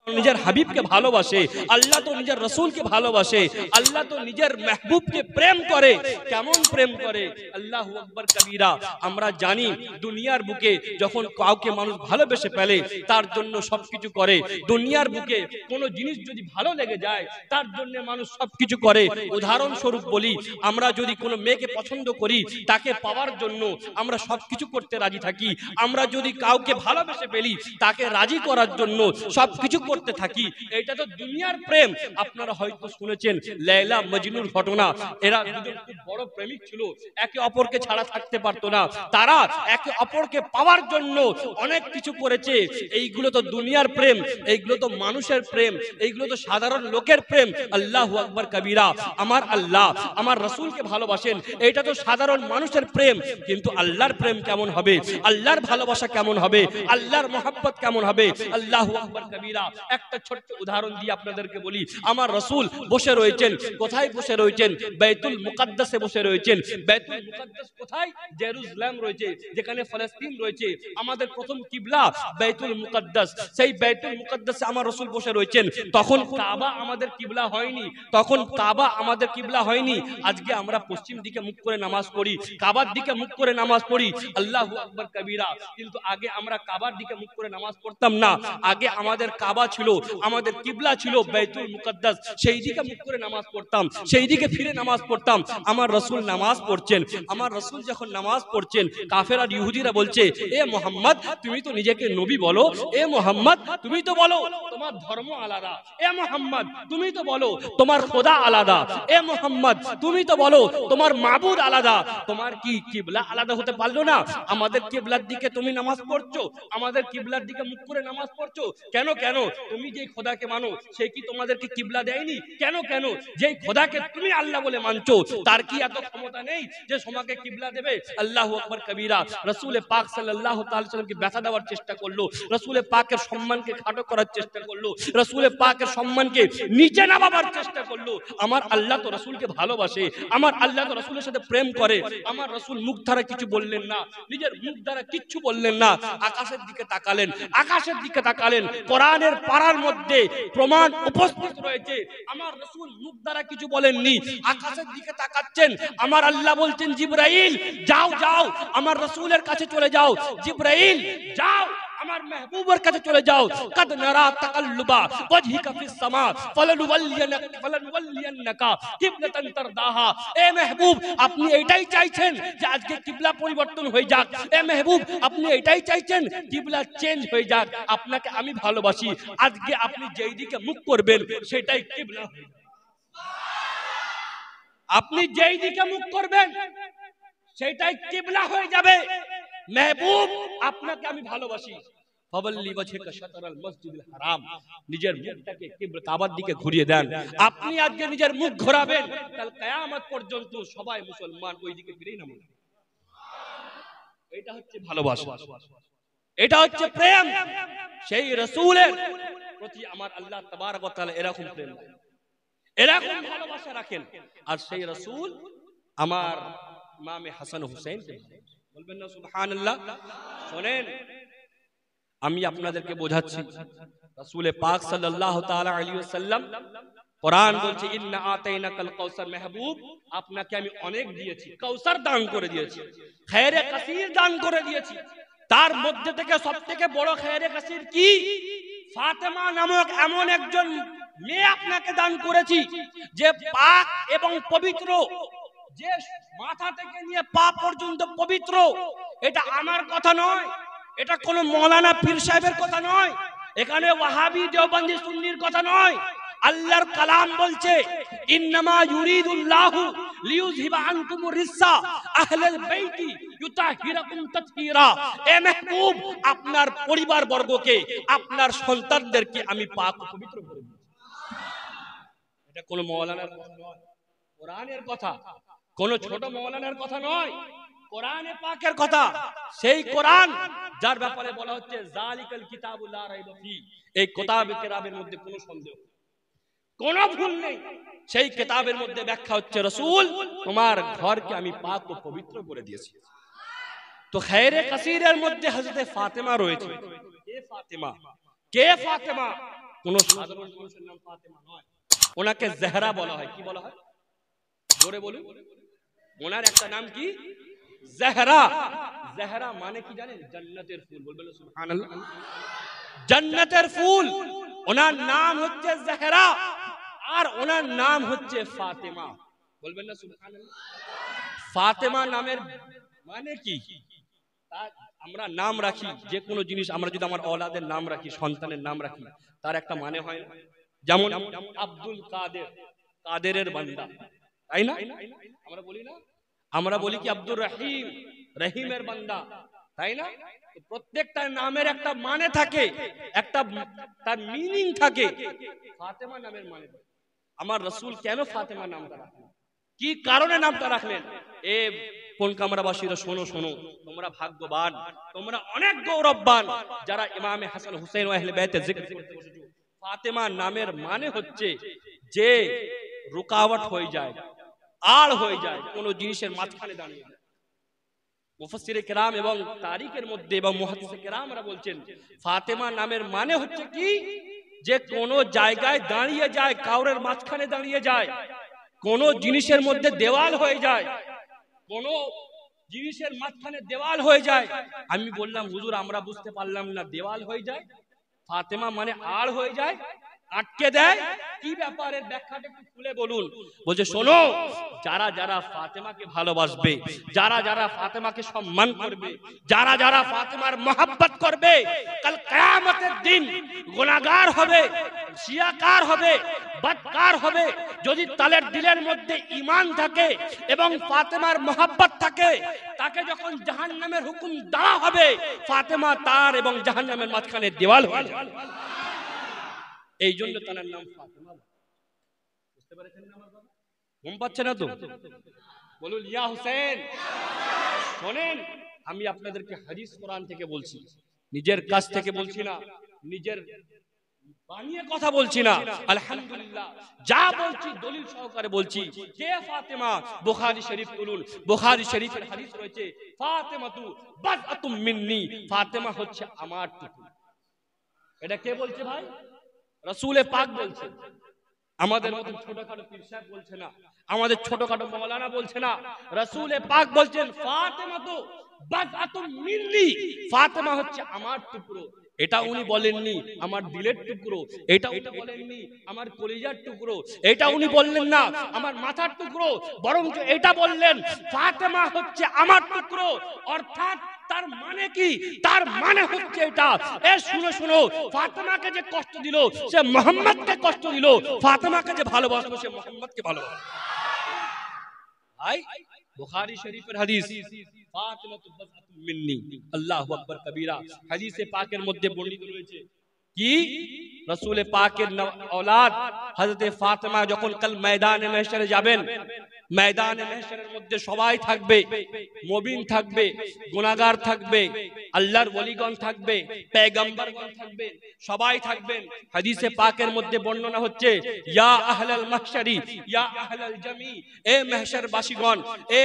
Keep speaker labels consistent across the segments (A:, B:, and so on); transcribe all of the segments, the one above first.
A: নিজের হাবিবকে ভালোবাসে, আল্লাহ তো নিজের রাসূলকে ভালোবাসে, আল্লাহ তো নিজের মেহবুবকে প্রেম করে। কেমন প্রেম করে? আল্লাহু আকবার কবীরা। আমরা জানি দুনিয়ার বুকে যখন কাউকে মানুষ ভালোবেসে ফেলে তার জন্য সবকিছু করে। দুনিয়ার বুকে কোনো জিনিস যদি ভালো লেগে যায় তার জন্য মানুষ সবকিছু করে। উদাহরণস্বরূপ বলি, আমরা যদি কোনো মেয়েকে পছন্দ করি তাকে পাওয়ার জন্য আমরা সবকিছু করতে রাজি থাকি। আমরা যদি কাউকে ভালোবেসে ফেলি তাকে রাজি করার জন্য সবকিছু করতে থাকি। এটা তো দুনিয়ার প্রেম। আপনারা হয়তো শুনেছেন লায়লা মজনুর ঘটনা। এরা দুজন খুব বড় প্রেমিক ছিল, একে অপরকে ছাড়া থাকতে পারতো না। তারা একে অপরকে পাওয়ার জন্য অনেক কিছু করেছে। এইগুলো তো দুনিয়ার প্রেম, এইগুলো তো মানুষের প্রেম, এইগুলো তো সাধারণ লোকের প্রেম। আল্লাহু আকবার কবীরা। আমার আল্লাহ আমার রাসূলকে ভালোবাসেন, এটা তো সাধারণ মানুষের প্রেম। কিন্তু আল্লাহর প্রেম কেমন হবে? আল্লাহর ভালোবাসা কেমন হবে? আল্লাহর মহব্বত কেমন হবে? আল্লাহু আকবার কবীরা। একটা ছোট্ট উদাহরণ দিয়ে আপনাদেরকে বলি। আমার রাসূল বসে রয়েছেন, কোথায় বসে রয়েছেন? বাইতুল মুকাদ্দাসে বসে রয়েছেন। বাইতুল মুকাদ্দাস কোথায়? জেরুজালেম রয়েছে, যেখানে ফিলিস্তিন রয়েছে। আমাদের প্রথম কিবলা বাইতুল মুকাদ্দাস। সেই বাইতুল মুকাদ্দাসে আমার রাসূল বসে রয়েছেন। তখন কাবা আমাদের কিবলা হয়নি, তখন কাবা আমাদের কিবলা হয়নি। আজকে আমরা পশ্চিম দিকে মুখ করে নামাজ পড়ি, কাবার দিকে মুখ করে নামাজ পড়ি। আল্লাহু আকবার কবীরা। কিন্তু আগে আমরা কাবার দিকে মুখ করে নামাজ পড়তাম না। আগে আমাদের কাবা ছিল, আমাদের কিবলা ছিল বাইতুল মুকাদ্দাস। সেই দিকে মুখ করে নামাজ পড়তাম, সেই দিকে ফিরে নামাজ পড়তাম। আমার রাসূল নামাজ পড়ছেন, আমার রাসূল যখন নামাজ পড়ছেন, কাফের আর ইহুদিরা বলছে, এ মুহাম্মদ তুমি তো নিজেকে নবী বলো, এ মুহাম্মদ তুমি তো বলো তোমার ধর্ম আলাদা, এ মুহাম্মদ তুমি তো বলো তোমার খোদা আলাদা, এ মুহাম্মদ তুমি তো বলো তোমার মাবুদ আলাদা, তোমার কি কিবলা আলাদা হতে পারলো না? আমাদের কিবলার দিকে তুমি নামাজ পড়ছো, আমাদের কিবলার দিকে মুখ করে নামাজ পড়ছো কেন? কেন তুমি যেই খোদাকে মানো সে কি তোমাদেরকে কিবলা দেয়নি? কেন? কেন যেই খোদাকে তুমি আল্লাহ বলে মানছো তার কি এত ক্ষমতা নেই যে তোমাকে কিবলা দেবে? আল্লাহু আকবার কবীরা। রাসূল পাক সাল্লাল্লাহু তাআলা সাল্লামকে ব্যথা দেওয়ার চেষ্টা করলো, রাসূল পাকের সম্মানকে খাটো করার চেষ্টা করলো, রাসূল পাকের সম্মানকে নিচে নামাবার চেষ্টা করলো। আমার আল্লাহ তো রাসূলকে ভালোবাসে, আমার আল্লাহ তো রাসূলের সাথে প্রেম করে। আমার রাসূল মুখ দ্বারা কিছু বললেন না, নিজের মুখ দ্বারা কিচ্ছু বললেন না। আকাশের দিকে তাকালেন, আকাশের দিকে তাকালেন। কোরআনের পারার মধ্যে প্রমাণ উপস্থিত রয়েছে। আমার রাসূল মুখ দ্বারা কিছু বলেননি, আকাশের দিকে তাকাচ্ছেন। আমার আল্লাহ বলছেন, জিবরাইল যাও যাও আমার রাসূলের কাছে চলে যাও, জিবরাইল যাও আমার মেহবুবের কাছে চলে যাও। কাদ নারা তাকাল্লুবা ওয়াজহিকা ফিস সামা ফালানুওয়াল্লিয়ান্নাকা কিবলাতান তারদাহা। এ মেহবুব আপনি এটাই চাইছেন যে আজকে কিবলা পরিবর্তন হয়ে যাক? এ মেহবুব আপনি এটাই চাইছেন কিবলা চেঞ্জ হয়ে যাক? আপনাকে আমি ভালোবাসি, আজকে আপনি যেই দিকে মুখ করবেন সেটাই কিবলা হয়ে যাবে। আপনি যেই দিকে মুখ করবেন সেটাই কিবলা হয়ে যাবে। মেহবুব আপনাকে আমি ভালোবাসি, নিজের মুখটাকে কাবার দিকে ঘুরিয়ে দেন। আপনি আজকে নিজের মুখ ঘোরাবেন, কাল কিয়ামত পর্যন্ত সবাই মুসলমান ওই দিকে ফিরেই নামবে। এটা হচ্ছে ভালোবাসা, এটা হচ্ছে প্রেম। সেই রাসূলের প্রতি আমার আল্লাহ তাবারক ওয়া তাআলা এরকম প্রেম, এরকম ভালোবাসা রাখেন। আর সেই রাসূল আমার ইমামে হাসান হুসাইন, বলবেন না সুবহানাল্লাহ? শুনেন আমি আপনাদেরকে বোঝাচ্ছি। রাসূল পাক সাল্লাল্লাহু তাআলা আলাইহি ওয়াসাল্লাম কোরআন বলছে, ইন্না আতাইনাকাল কাউসার, মেহবুব আপনাকে আমি অনেক দিয়েছি, কাউসার দান করে দিয়েছি, খায়রে কাসীর দান করে দিয়েছি। তার মধ্যে থেকে সবথেকে বড় খায়রে কাসীর কি? ফাতেমা নামক এমন একজন মেয়ে আপনাকে দান করেছি যে পাক এবং পবিত্র, যে মাথা থেকে নিয়ে পা পর্যন্ত পবিত্র। এটা আমার কথা নয়, এটা কোন মৌলানা পীর সাহেবের কথা নয়, এখানে ওয়াহাবি দেওবন্দি সুন্নির কথা নয়। আল্লাহর কালাম বলছে, ইন্নামা ইউরিদুল্লাহু লিইউযহিবা আনকুমুর রিসা আহলাল বাইতি ইউতাহিরাকুম তাতহীরা। এ মেহবুব আপনার পরিবার বর্গকে, আপনার সন্তানদেরকে আমি পাক ও পবিত্র করে দিয়েছি। এটা কোন মৌলানার কথা নয়, কোরআনের কথা, কোন ছোট মৌলানার কথা নয়, কোরআনে পাকের কথা। সেই কোরআন যার ব্যাপারে বলা হচ্ছে যালিকাল কিতাবু লা রাইবা ফি, এই কিতাবে কেরামের মধ্যে কোনো সন্দেহ, কোনো ভুল নেই। সেই কিতাবের মধ্যে ব্যাখ্যা হচ্ছে, রাসূল তোমার ঘরকে আমি পাক ও পবিত্র করে দিয়েছি। তো খায়রে কাসীরের মধ্যে হযরত ফাতেমা রয়েছে। কে ফাতেমা? কে ফাতেমা? কোন সাধারণ মানুষের নাম ফাতেমা নয়, ওনাকে জেহরা বলা হয়। কি বলা হয় জোরে বলুন? ওনার একটা নাম কি? জেহরা। জেহরা মানে কি জানেন? জান্নাতের ফুল। বলবেন সুবহানাল্লাহ। জান্নাতের ফুল, ওনার নাম হচ্ছে জেহরা, আর ওনার নাম হচ্ছে ফাতেমা। বলবেন না সুবহানাল্লাহ? ফাতেমা নামের মানে কি? আমরা নাম রাখি যে কোনো জিনিস, আমরা যদি আমার ওলাদের নাম রাখি, সন্তানের নাম রাখি, তার একটা মানে হয় না? যেমন আব্দুল কাদের, কাদেরের বান্দা, তাই না? আমরা বলি না? আমরা বলি কি আব্দুর রহিম, রহিমের বান্দা, তাই না? প্রত্যেকটা নামের একটা মানে থাকে, একটা তার মিনিং থাকে। ফাতেমা নামের মানে, আমার রাসূল কেন ফাতেমা নামটা রাখলেন, কি কারণে নামটা রাখলেন? এ কোন কামরাবাসীরা শোনো শোনো, তোমরা ভাগ্যবান, তোমরা অনেক গৌরববান যারা ইমামে হাসান হুসাইন ও আহলে বাইতের জিকির করতে বসেছো। ফাতেমা নামের মানে হচ্ছে যে রুকাওয়াট হয়ে যায়, আড় হয়ে যায়, কোন জিনিসের মাঝখানে দাঁড়িয়ে যায়। মুফাসসিরে কেরাম এবং তারিখের মধ্যে এবং মুহাদ্দিসে কেরামরা বলছেন ফাতেমা নামের মানে হচ্ছে কি, যে কোন জায়গায় দাঁড়িয়ে যায়, কাউরের মাঝখানে দাঁড়িয়ে যায়, কোন জিনিসের মধ্যে দেওয়াল হয়ে যায়, কোন জিনিসের মাঝখানে দেওয়াল হয়ে যায়। আমি বললাম হুজুর আমরা বুঝতে পারলাম না, দেওয়াল হয়ে যায়, ফাতেমা মানে আড় হয়ে যায়, আটকে দেয়, কি ব্যাপারের ব্যাখ্যাটা একটু খুলে বলুন। বলছে শোনো, যারা যারা ফাতেমাকে ভালোবাসবে, যারা যারা ফাতেমাকে সম্মান করবে, যারা যারা ফাতেমার মহব্বত করবে, কাল কিয়ামতের দিন গুনাহগার হবে, শিয়াকার হবে, বদকার হবে। যদি তাদের দিলের মধ্যে ঈমান থাকে এবং ফাতেমার মহব্বত থাকে, তাকে যখন জাহান্নামের হুকুম দেওয়া হবে, ফাতেমা তার এবং জাহান্নামের মাঝখানে দেওয়াল হয়ে যাবে। এই জন্য তার নাম ফাতেমা। বুঝতে পেরেছেন না আমার কথা? ঘুম পাচ্ছে না তো? বলুন ইয়া হুসেন। শোনেন, আমি আপনাদেরকে হাদিস কোরআন থেকে বলছি, নিজের কাছ থেকে বলছি না, নিজের বানিয়ে কথা বলছি না। আলহামদুলিল্লাহ, যা বলছি দলিল সহকারে বলছি। কে ফাতেমা? বুখারী শরীফ তুলুন, বুখারী শরীফের হাদিস রয়েছে, ফাতেমাতু বাদআতুম মিন্নি, ফাতেমা হচ্ছে আমার টুকরো। এটা কে বলছে ভাই? রাসূলে পাক বলছে। আমাদের মতো ছোটখাটো পীর সাহেব বলছে না, আমাদের ছোটখাটো মাওলানা বলছে না, রাসূলে পাক বলছেন ফাতেমাতু বাদআতুম মিন্নি, ফাতেমা হচ্ছে আমার টুকরো। এটা উনি বলেননি আমার দিলের টুকরো, এটা উনি বলেননি আমার কলিজার টুকরো, এটা উনি বললেন না আমার মাথার টুকরো, বরং এটা বললেন ফাতেমা হচ্ছে আমার টুকরো। অর্থাৎ তার মানে কি? তার মানে হচ্ছে এটা, এ শুনো শুনো, ফাতেমাকে যে কষ্ট দিল সে মুহাম্মদকে কষ্ট দিল, ফাতেমাকে যে ভালোবাসলো সে মুহাম্মদকে ভালোবাসলো। ভাই বুখারী শরীফের হাদিস, ফাতেমাতু বাদআতুম মিন্নি, আল্লাহু আকবার কবীরা। হাদিসে পাকের মধ্যে বর্ণিত রয়েছে কি রাসূল পাকের औलाद হযরতে ফাতেমা যখন কাল ময়দানে মাহশরে যাবেন, ময়দানে মাহশরের মধ্যে সবাই থাকবে, মুমিন থাকবে, গুনাহগার থাকবে, আল্লাহর ওলিগণ থাকবে, পয়গম্বরগণ থাকবে, সবাই থাকবেন। হাদিসে পাকের মধ্যে বর্ণনা হচ্ছে ইয়া আহলাল মাহশরি ইয়া আহলাল জামি, এ মাহশরবাসীগণ, এ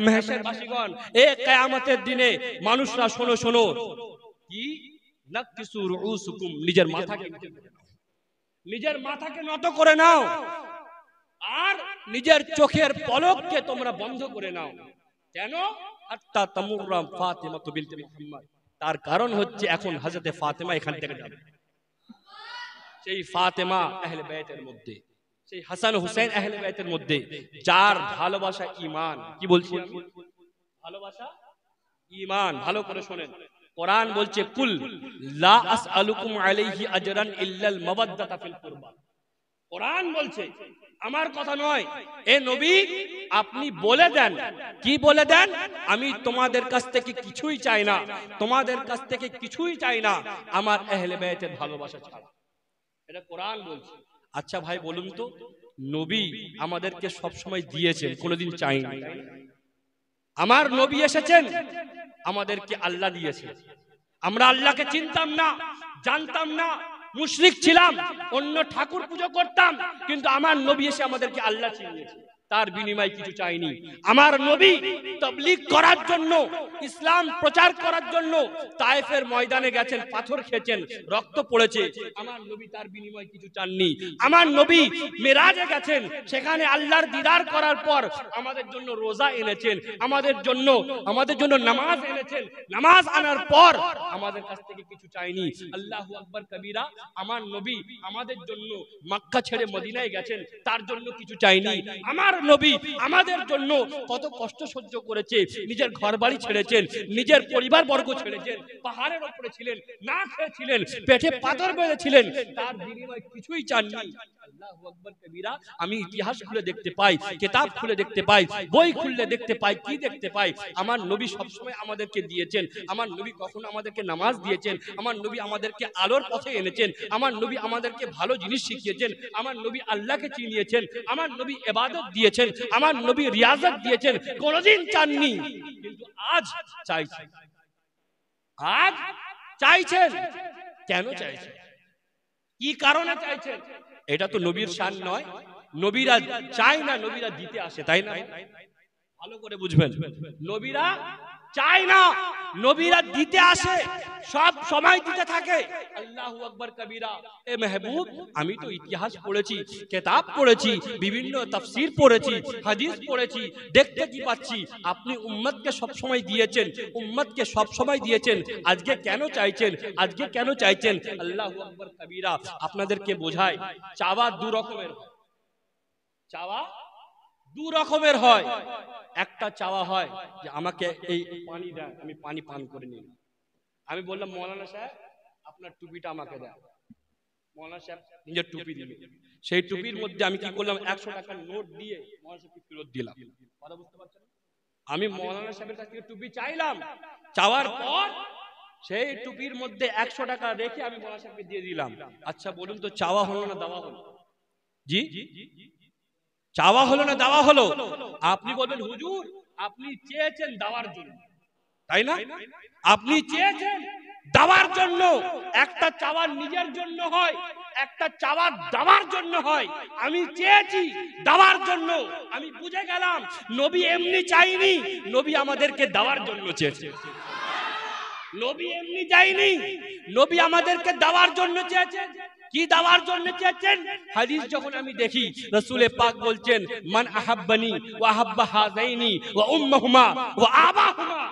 A: মাহশরবাসীগণ, এ কিয়ামতের দিনে মানুষরা শোনো শোনো, কি নাকিসু রুউসুকুম, নিজের মাথাকে নিজের মাথাকে নত করে নাও, আর নিজের চোখের পলককে তোমরা বন্ধ করে নাও। কেন? হাত্তা তামুররা ফাতিমাতু বিনতে মুহাম্মদ, তার কারণ হচ্ছে এখন হযরতে ফাতেমা এখান থেকে যাবে। সেই ফাতেমা আহলে বাইতের মধ্যে, সেই হাসান হুসাইন আহলে বাইতের মধ্যে যার ভালোবাসা ঈমান। কি বলছি আমি? ভালোবাসা ঈমান। ভালো করে শুনেন, কোরআন বলছে কুল লা আসআলুকুম আলাইহি আজরান ইল্লাল মাওয়াদ্দাতা ফিল কুরবা। কোরআন বলছে, আমার কথা নয়, এ নবী আপনি বলে দেন, কি বলে দেন? আমি তোমাদের কাছ থেকে কিছুই চাই না, তোমাদের কাছ থেকে কিছুই চাই না আমার আহলে বাইতের ভালোবাসা ছাড়া। এটা কোরআন বলছে। আচ্ছা ভাই বলুন তো, নবী আমাদেরকে সব সময় দিয়েছেন, কোনোদিন চাইনি। আমার নবী এসেছেন, আমাদেরকে আল্লাহ দিয়েছে। আমরা আল্লাহকে চিনতাম না, জানতাম না, মুশরিক ছিলাম, অন্য ঠাকুর পুজো করতাম, কিন্তু আমার নবী এসে আমাদেরকে আল্লাহ চিনিয়েছে। তার বিনিময়ে কিছু চাইনি। আমার নবী তাবলীগ করার জন্য, ইসলাম প্রচার করার জন্য তায়েফের ময়দানে গেছেন, পাথর খেয়েছেন, রক্ত পড়েছে। আমার নবী তার বিনিময়ে কিছু চাননি। আমার নবী মেরাজে গেছেন, সেখানে আল্লাহর দিদার করার পর আমাদের জন্য রোজা এনেছেন, আমাদের জন্য নামাজ এনেছেন। নামাজ আনার পর আমাদের কাছ থেকে কিছু চাইনি। আল্লাহু আকবার কবীরা। আমার নবী আমাদের জন্য মক্কা ছেড়ে মদিনায় গেছেন, তার জন্য কিছু চাইনি। আমার নবী আমাদের জন্য কত কষ্ট সহ্য করেছে, নিজের ঘরবাড়ি ছেড়েছেন, নিজের পরিবার বর্গ ছেড়েছেন, পাহাড়ের উপরে ছিলেন, না খেয়েছিলেন, পেটে পাথর বেঁধেছিলেন, তার বিনিময়ে কিছুই চাননি। আল্লাহু আকবার কবীরা। আমি ইতিহাস খুলে দেখতে পাই, কিতাব খুলে দেখতে পাই, বই খুললে দেখতে পাই, কি দেখতে পাই? আমার নবী সবসময় আমাদেরকে দিয়েছেন। আমার নবী কখনো আমাদেরকে নামাজ দিয়েছেন, আমার নবী আমাদেরকে আলোর পথে এনেছেন, আমার নবী আমাদেরকে ভালো জিনিস শিখিয়েছেন, আমার নবী আল্লাহকে চিনিয়েছেন, আমার নবী ইবাদত দিয়েছেন, আমার নবী রিয়াজত দিয়েছেন, কোনদিন চাননি। কিন্তু আজ চাইছেন, আজ চাইছেন। কেন চাইছেন? কি কারণে চাইছেন? এটা তো নবীর শান নয়। নবীরা চায় না, নবীরা দিতে আসে, তাই না? ভালো করে বুঝবেন, নবীরা চায় না, নবীরা দিতে আসে, সব সময় দিতে থাকে। আল্লাহু আকবার কবীরা। এ মেহবুব, আমি তো ইতিহাস পড়েছি, কিতাব পড়েছি, বিভিন্ন তাফসীর পড়েছি, হাদিস পড়েছি, দেখতে কি পাচ্ছি আপনি উম্মতকে সব সময় দিয়েছেন, উম্মতকে সব সময় দিয়েছেন, আজকে কেন চাইছেন? আজকে কেন চাইছেন? আল্লাহু আকবার কবীরা। আপনাদেরকে বোঝায়, চাওয়া দু রকমের হয়। চাওয়া দু রকমের হয়। একটা চাওয়া হয় যে আমাকে এই পানি দেন, আমি পানি পান করে নিই। আমি বললাম মৌলানা সাহেব আপনার টুপিটা আমাকে দেন। মৌলানা সাহেব নিজের টুপি দিলেন, সেই টুপির মধ্যে আমি কি করলাম, 100 টাকার নোট দিয়ে মৌলানা সাহেবকে ফেরত দিলাম। কথা বুঝতে পারছেন? আমি মৌলানা সাহেবের কাছ থেকে টুপি চাইলাম, চাওয়ার পর সেই টুপির মধ্যে 100 টাকা রেখে আমি মৌলানা সাহেবকে দিয়ে দিলাম। আচ্ছা বলুন তো, চাওয়া হলো না দেওয়া হলো? জি, চাওয়া হলো না দেওয়া হলো? আপনি বলবেন হুজুর আপনি চেয়েছেন দেওয়ার জন্য, তাই না? আপনি চেয়েছেন দেওয়ার জন্য। একটা চাওয়া নিজের জন্য হয়, একটা চাওয়া দেওয়ার জন্য হয়। আমি চেয়েছি দেওয়ার জন্য, আমি বুঝে গেলাম নবী এমনি চাইনি, নবী আমাদেরকে দেওয়ার জন্য চেয়েছে। নবী এমনি চাইনি, নবী আমাদেরকে দেওয়ার জন্য চেয়েছেন। কি দেওয়ার জন্য চেয়েছেন? হাদিস যখন আমি দেখি, রাসূলে পাক বলছেন মান আহাব্বানি ওয়া আহাব্বা হাযাইনি ওয়া উম্মাহুমা ওয়া আবাহুমা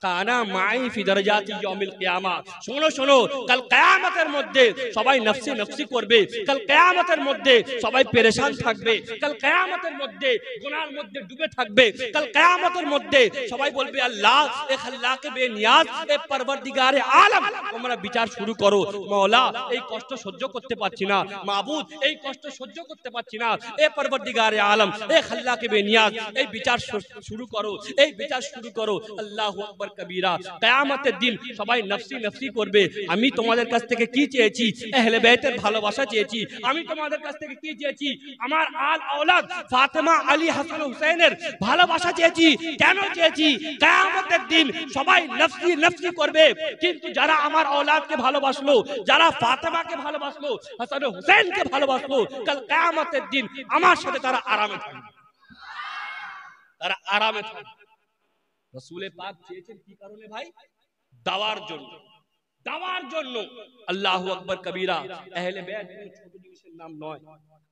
A: কানা মাই ফি দারাজাতি ইয়াউমিল কিয়ামা। শোনো শোনো, কাল কিয়ামতের মধ্যে সবাই নফসি নফসি করবে, কাল কিয়ামতের মধ্যে সবাই পেরেশান থাকবে, কাল কিয়ামতের মধ্যে গুনার মধ্যে ডুবে থাকবে, কাল কিয়ামতের মধ্যে সবাই বলবে আল্লাহ এ খাল্লাকে বেনিয়াজ, এ পরওয়ারদিগারে আলম তোমরা বিচার শুরু করো। মাওলা এই কষ্ট সহ্য করতে পারছি না, মাবুদ এই কষ্ট সহ্য করতে পারছি না, এ পরওয়ারদিগারে আলম, এ খাল্লাকে বেনিয়াজ এই বিচার শুরু করো, এই বিচার শুরু করো। আল্লাহু আকবার কবীরা। কিয়ামতের দিন সবাই নফসি নফসি করবে। আমি তোমাদের কাছ থেকে কি চেয়েছি? আহলে বাইতের ভালোবাসা চেয়েছি। আমি তোমাদের কাছ থেকে কি চেয়েছি? আমার আল আওলাদ ফাতেমা আলী হাসান হুসাইনের ভালোবাসা চেয়েছি। কেন চেয়েছি? কিয়ামতের দিন সবাই নফসি নফসি করবে, কিন্তু যারা আমার আওলাদকে ভালোবাসলো, যারা ফাতেমাকে ভালোবাসলো, হাসান হুসাইনকে ভালোবাসলো, কাল কিয়ামতের দিন আমার সাথে তারা আরামে থাকবে, তারা আরামে থাকবে। রাসূলে পাক চেয়েছেন কি কারণে ভাই? দাওয়ার জন্য, দাওয়ার জন্য। আল্লাহু আকবার কবীরা। আহলে বাইত কোন ছোট জিনিসের নাম নয়।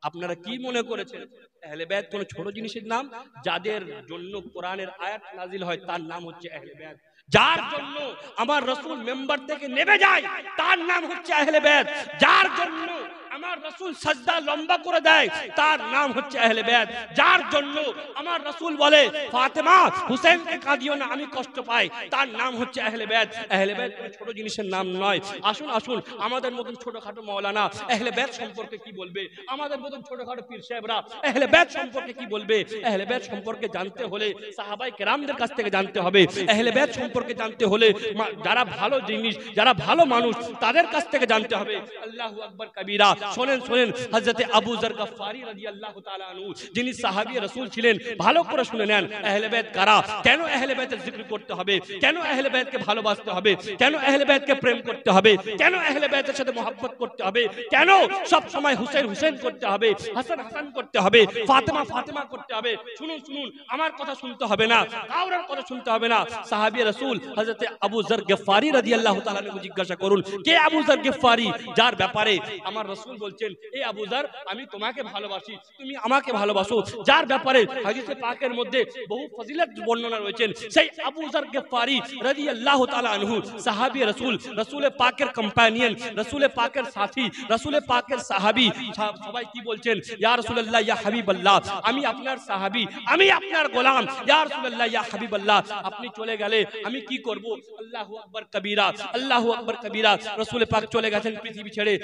A: আপনারা কি মনে করেছেন আহলে বাইত কোন ছোট জিনিসের নাম? যাদের জন্য কোরআনের আয়াত নাজিল হয় তার নাম হচ্ছে আহলে বাইত। যার জন্য আমার রাসূল মেম্বার থেকে নেমে যায় তার নাম হচ্ছে আহলে বাইত। যার জন্য আমার রাসূল সাজদা লম্বা করে দেয় তার নাম হচ্ছে আহলে বাইত। যার জন্য আমার রাসূল বলে ফাতেমা হুসাইনকে কাঁদিও না আমি কষ্ট পাই, তার নাম হচ্ছে আহলে বাইত। আহলে বাইত কোনো ছোট জিনিসের নাম নয়। আসুন আসুন, আমাদের মতন ছোটখাটো মাওলানা আহলে বাইত সম্পর্কে কি বলবে? আমাদের মতন ছোটখাটো পীর সাহেবরা আহলে বাইত সম্পর্কে কি বলবে? আহলে বাইত সম্পর্কে জানতে হলে সাহাবায়ে কেরামদের কাছ থেকে জানতে হবে। আহলে বাইত সম্পর্কে জানতে হলে যারা ভালো জিনিস, যারা ভালো মানুষ তাদের কাছ থেকে জানতে হবে। আল্লাহু আকবার কবীরা। শোনেন শোনেন, হযরতে আবু যর গফফারি রাদিয়াল্লাহু তাআলা আনহু যিনি সাহাবী রাসূল ছিলেন, ভালো করে শুনে নেন আহলে বাইত কারা, কেন আহলে বাইতের জিকির করতে হবে, কেন আহলে বাইতকে ভালোবাসতে হবে, কেন আহলে বাইতকে প্রেম করতে হবে, কেন আহলে বাইতের সাথে মহব্বত করতে হবে, কেন সব সময় হুসেন হুসেন করতে হবে, হাসান হাসান করতে হবে, ফাতেমা ফাতেমা করতে হবে। শুনুন শুনুন, আমার কথা শুনতে হবে না, কারোর কথা শুনতে হবে না। সাহাবী রাসূল হযরতে আবু যর গফফারি রাদিয়াল্লাহু তাআলা আনহু জিজ্ঞাসা করুন, কে আবু যর গফফারি, যার ব্যাপারে আমার রাসূল বলছেন, এ আবু যর আমি তোমাকে ভালোবাসি, তুমি আমাকে ভালোবাসো, যার ব্যাপারে হাদিসে পাকের মধ্যে বহু ফজিলত বর্ণনা রয়েছে। সেই আবু যর গফফারি রাদিয়াল্লাহু তাআলা আনহু সাহাবী রাসূল, রাসূল পাকের কম্প্যানিয়ন, রাসূল পাকের সাথী, রাসূল পাকের সাহাবী। সবাই কি বলছেন, ইয়া রাসূলুল্লাহ ইয়া হাবিবাল্লাহ, আমি আপনার সাহাবী, আমি আপনার গোলাম, ইয়া রাসূলুল্লাহ ইয়া হাবিবাল্লাহ, আপনি চলে গেলে আমি কি করব? আল্লাহু আকবার কবীরা, আল্লাহু আকবার কবীরা। রাসূল পাক চলে গেছেন পৃথিবী ছেড়ে।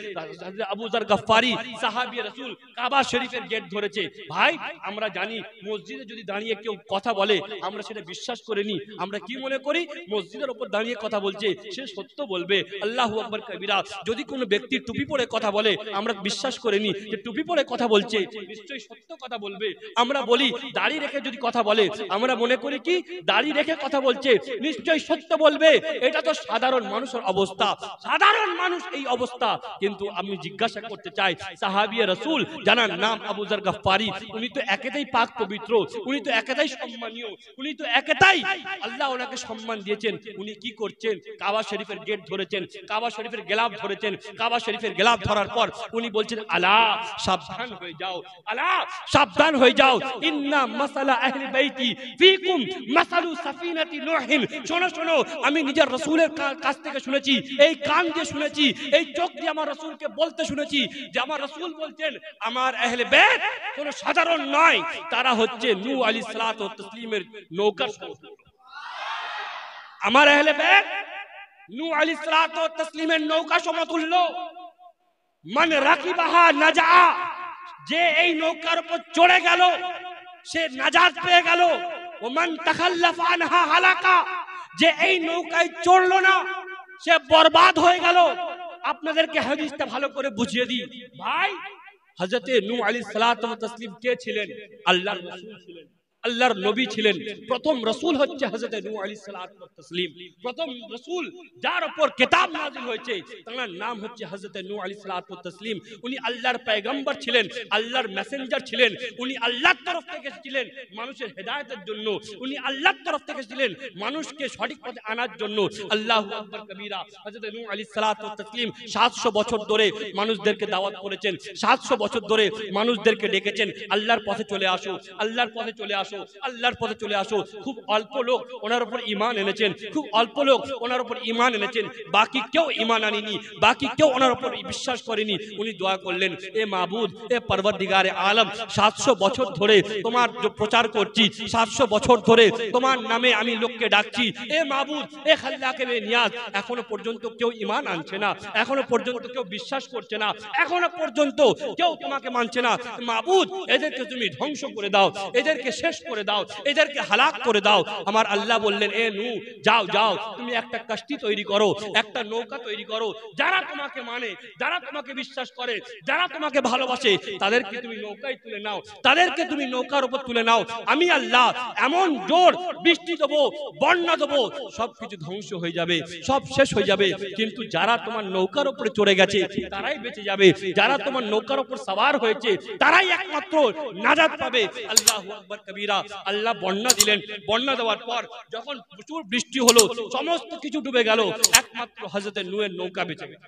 A: আবু যর গফফারি সাহাবী রাসূল কাবা শরীফের গেট ধরেছে। ভাই আমরা জানি মসজিদে যদি দাঁড়িয়ে কেউ কথা বলে আমরা সেটা বিশ্বাস করে নি, আমরা কি মনে করি মসজিদের উপর দাঁড়িয়ে কথা বলছে সে সত্য বলবে, আল্লাহু আকবার কবীরা। যদি কোনো ব্যক্তি টুপি পরে কথা বলে আমরা বিশ্বাস করে নি যে টুপি পরে কথা বলছে নিশ্চয়ই সত্য কথা বলবে। আমরা বলি দাড়ি রেখে যদি কথা বলে আমরা মনে করি কি দাড়ি রেখে কথা বলছে নিশ্চয়ই সত্য বলবে। এটা তো সাধারণ মানুষের অবস্থা, সাধারণ মানুষ এই অবস্থা। কিন্তু আমি জিজ্ঞাসা করতে চাই, সাহাবী রাসূল যার নাম আবু যর গফফারি, উনি তো একেতেই পাক পবিত্র, উনি তো একেতেই সম্মানীয়, উনি তো একেতেই আল্লাহ ওনাকে সম্মান দিয়েছেন। উনি কি করছেন? কাবা শরীফের গেট ধরেছেন, কাবা শরীফের গেলাফ ধরেছেন। কাবা শরীফের গেলাফ ধরার পর উনি বলছেন, আলা সাবধান হয়ে যাও, আলা সাবধান হয়ে যাও, ইন্না মাসালা আহলি বাইতি ফিকুম মাসালু সাফিনাতি নূহিন। শোনো শোনো, আমি নিজের রাসূলের কাছ থেকে শুনেছি, এই কান দিয়ে শুনেছি, এই চোখ দিয়ে আমার রাসূলকে বলতে শুনেছি যে আমার রাসূল বলছেন আমার আহলে বাইত কোনো সাধারণ নয়, তারা হচ্ছে নূহ আলাইহিস সালাতু ওয়াস তাসলিমের নৌকার সমতুল্য। আমার আহলে বাইত নূহ আলাইহিস সালাতু ওয়াস তাসলিমের নৌকা সমতুল্য। মান রাকিবাহা নাজা, যে এই নৌকার উপর চড়ে গেল সে নাজাত পেয়ে গেল। ও মান তাখাল্লাফা আনহা হালাকা, যে এই নৌকায় চড়লো না সে বরবাদ হয়ে গেল। আপনাদেরকে হাদিসটা ভালো করে বুঝিয়ে দিই ভাই। হযরতে নূহ আলাইহিস সালাতু ওয়াস তাসলিম কে ছিলেন? আল্লাহর রাসূল ছিলেন, আল্লাহর নবী ছিলেন। প্রথম রাসূল হচ্ছে হযরতে নূহ আলাইহিস সালাতু ওয়াস তাসলিম। প্রথম রাসূল যার উপর কিতাব নাযিল হয়েছে তার নাম হচ্ছে হযরতে নূহ আলাইহিস সালাতু ওয়াস তাসলিম। উনি আল্লাহর পয়গম্বর ছিলেন, আল্লাহর মেসেঞ্জার ছিলেন। উনি আল্লাহর তরফ থেকে এসেছিলেন মানুষের হেদায়েতের জন্য, উনি আল্লাহর তরফ থেকে এসেছিলেন মানুষকে সঠিক পথে আনার জন্য। আল্লাহু আকবার কবীরা। হযরতে নূহ আলাইহিস সালাতু ওয়াস তাসলিম 700 বছর ধরে মানুষদেরকে দাওয়াত করেছেন, 700 বছর ধরে মানুষদেরকে ডেকেছেন আল্লাহর পথে চলে আসো, আল্লাহর পথে চলে আসো, আল্লাহর পথে চলে আসো। খুব অল্প লোক ওনার উপর ঈমান এনেছেন, খুব অল্প লোক ওনার উপর ঈমান এনেছেন, বাকি কেউ ঈমান আনেনি, বাকি কেউ ওনার উপর বিশ্বাস করেনি। উনি দোয়া করলেন, এ মাবুদ, এ পরওয়ারদিগারে আলম, 700 বছর ধরে তোমার প্রচার করছি, 700 বছর ধরে তোমার নামে আমি লোককে ডাকছি, এ মাবুদ, এ খাল্লাকে বে নিয়াজ, এখনো পর্যন্ত কেউ ঈমান আনছে না, এখনো পর্যন্ত কেউ বিশ্বাস করছে না, এখনো পর্যন্ত কেউ তোমাকে মানছে না। মাবুদ, এদেরকে তুমি ধ্বংস করে দাও, এদেরকে শেষ করে দাও, এদেরকে হালাক করে দাও। আমার আল্লাহ বললেন, এ নূহ, যাও যাও, তুমি একটা কাশতি তৈরি করো, একটা নৌকা তৈরি করো। যারা তোমাকে মানে, যারা তোমাকে বিশ্বাস করে, যারা তোমাকে ভালোবাসে, তাদেরকে তুমি নৌকায় তুলে নাও, তাদেরকে তুমি নৌকার উপর তুলে নাও। আমি আল্লাহ এমন জোর বৃষ্টি দেবো, বন্যা দেবো, সবকিছু ধ্বংস হয়ে যাবে, সব শেষ হয়ে যাবে। কিন্তু যারা তোমার নৌকার উপরে চড়ে গেছে তারাই বেঁচে যাবে, যারা তোমার নৌকার উপর সওয়ার হয়েছে তারাই একমাত্র নাজাত পাবে। আল্লাহু আকবার কবীরা। আল্লাহ বন্যা দিলেন, বন্যা দেওয়ার পর যখন প্রচুর বৃষ্টি হলো, সমস্ত কিছু ডুবে গেল, একমাত্র হযরতে নূহের নৌকা বেঁচে গেল,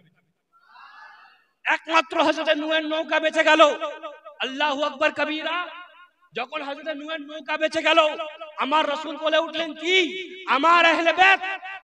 A: একমাত্র হযরতে নূহের নৌকা বেঁচে গেল। আল্লাহু আকবার কবীরা। যখন হযরতে নূহের নৌকা বেঁচে গেল, আমার রাসূল বলে উঠলেন, কি আমার আহলে বাইত